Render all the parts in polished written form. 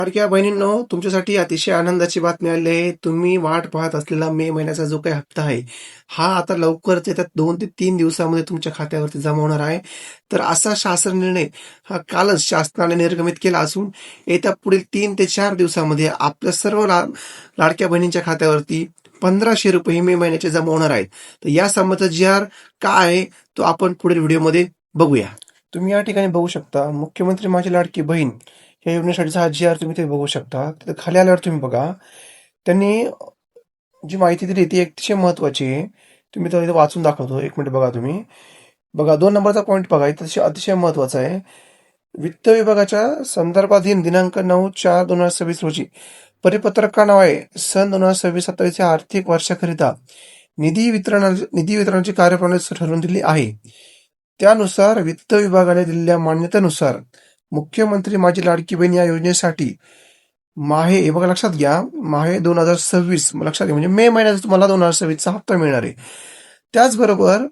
लाडक्या बहिणींनो, तुमच्यासाठी अतिशय आनंदाची बातमी आली आहे. तुम्ही वाट पाहत असलेला मे महिन्याचा जो काही हप्ता आहे, हा आता लवकरच येत्या 2 ते 3 दिवसामध्ये तुमच्या खात्यावरती जमा होणार आहे. तर असा शासन निर्णय हा कालच शासनाने निर्गमित केला असून येत्या पुढील 3 ते 4 दिवसामध्ये आपल्या सर्व लाडक्या बहिणींच्या खात्यावरती ₹1500 मे महिन्याचे जमा होणार आहेत. तर या संबंधाचा जी-आर काय आहे, तो आपण पुढील व्हिडिओमध्ये बघूया. तुम्ही या ठिकाणी बघू शकता, मुख्यमंत्री माझी लाडकी बहीण या योजनेसाठीचा हा जी-आर तुम्ही ते बघू शकता. तिथे खाली आल्यावर तुम्ही बघा, त्यांनी जी माहिती दिली ती अतिशय महत्वाची आहे. तुम्ही तो इथे वाचून दाखवतो. 1 मिनिट बघा तुम्ही. बघा 2 नंबरचा पॉईंट बघा, इथे अतिशय महत्वाचा आहे. वित्त विभागाच्या संदर्भाधीन दिनांक 9/4/2026 रोजी परिपत्रकान्वये सन 2026-27 या आर्थिक वर्षाकरिता निधी वितरणाची कार्यप्रणाली ठरवून दिली आहे. त्यानुसार वित्त विभागाने दिलेल्या मान्यतेनुसार मुख्यमंत्री माझी लाडकी बहीण या योजनेसाठी हे बघा लक्षात घ्या, 2026 लक्षात घ्या, म्हणजे मे महिन्याचा तुम्हाला 2026चा हप्ता मिळणार आहे. त्याचबरोबर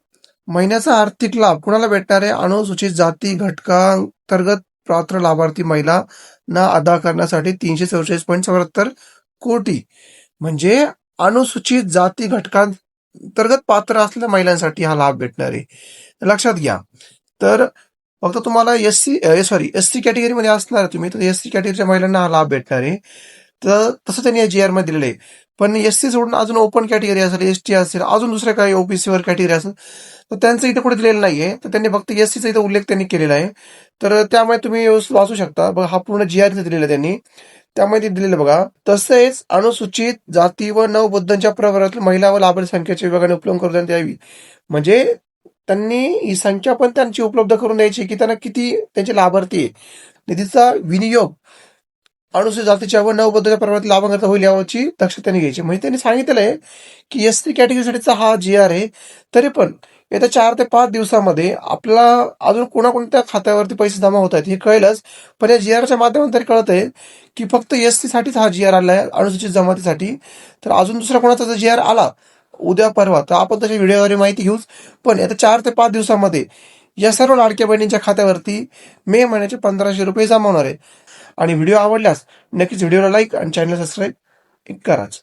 महिन्याचा आर्थिक लाभ कुणाला भेटणार आहे? अनुसूचित जाती घटकांतर्गत पात्र लाभार्थी महिलांना अदा करण्यासाठी 344.74 कोटी, म्हणजे अनुसूचित जाती घटकांतर्गत पात्र असलेल्या महिलांसाठी हा लाभ भेटणार आहे. लक्षात घ्या. तर फक्त तुम्हाला एससी कॅटेगरीमध्ये असणार तुम्ही, तर एससी कॅटेगरीच्या महिलांना हा लाभ भेटणार आहे. तर तसं त्यांनी या जी-आर मध्ये दिलेलं आहे. पण एससी सोडून अजून ओपन कॅटेगरी असेल, एसटी असेल, अजून दुसऱ्या काही ओबीसी वर कॅटेगरी असेल, तर त्यांचं इथे कुठे दिलेलं नाहीये. तर त्यांनी फक्त एससीचा इथे उल्लेख त्यांनी केलेला आहे. तर त्यामुळे तुम्ही वाचू शकता. बघा, हा पूर्ण जी-आर दिलेला आहे त्यांनी. त्यामध्ये दिलेलं बघा. तसेच अनुसूचित जाती व नवबौद्धांच्या प्रवर्गातील महिला व लाभार्थी संख्येच्या विभागाने उपलब्ध करून देण्यात यावी. म्हणजे त्यांनी ही संख्या पण त्यांची उपलब्ध करून द्यायची की त्यांना किती त्यांचे लाभार्थी आहे. निधीचा विनियोग अनुसूचित जातीच्या व नवबौद्धाच्या प्रवर्गातील लाभांकरता होईल याची दक्षता त्यांनी घ्यायची. म्हणजे त्यांनी सांगितलेलं आहे की एसटी कॅटेगरीसाठीचा हा जी-आर आहे. तरी पण येत्या 4 ते 5 दिवसामध्ये आपल्याला अजून कोणत्या खात्यावरती पैसे जमा होत आहेत हे कळेलच. पण या जी-आरच्या माध्यमातून तरी कळत आहे की फक्त एससी साठीच हा जी-आर आला आहे, अनुसूचित जमातीसाठी. तर अजून दुसरा कोणाचा जर जी-आर आला उद्या परवा, तर आपण त्याच्या व्हिडिओवर माहिती घेऊच. पण येत्या 4 ते 5 दिवसामध्ये या सर्व लाडक्या बहिणींच्या खात्यावरती मे महिन्याचे ₹1500 जमा होणार आहे. आणि व्हिडिओ आवडल्यास नक्कीच व्हिडिओला लाईक आणि चॅनल सबस्क्राईब कराच.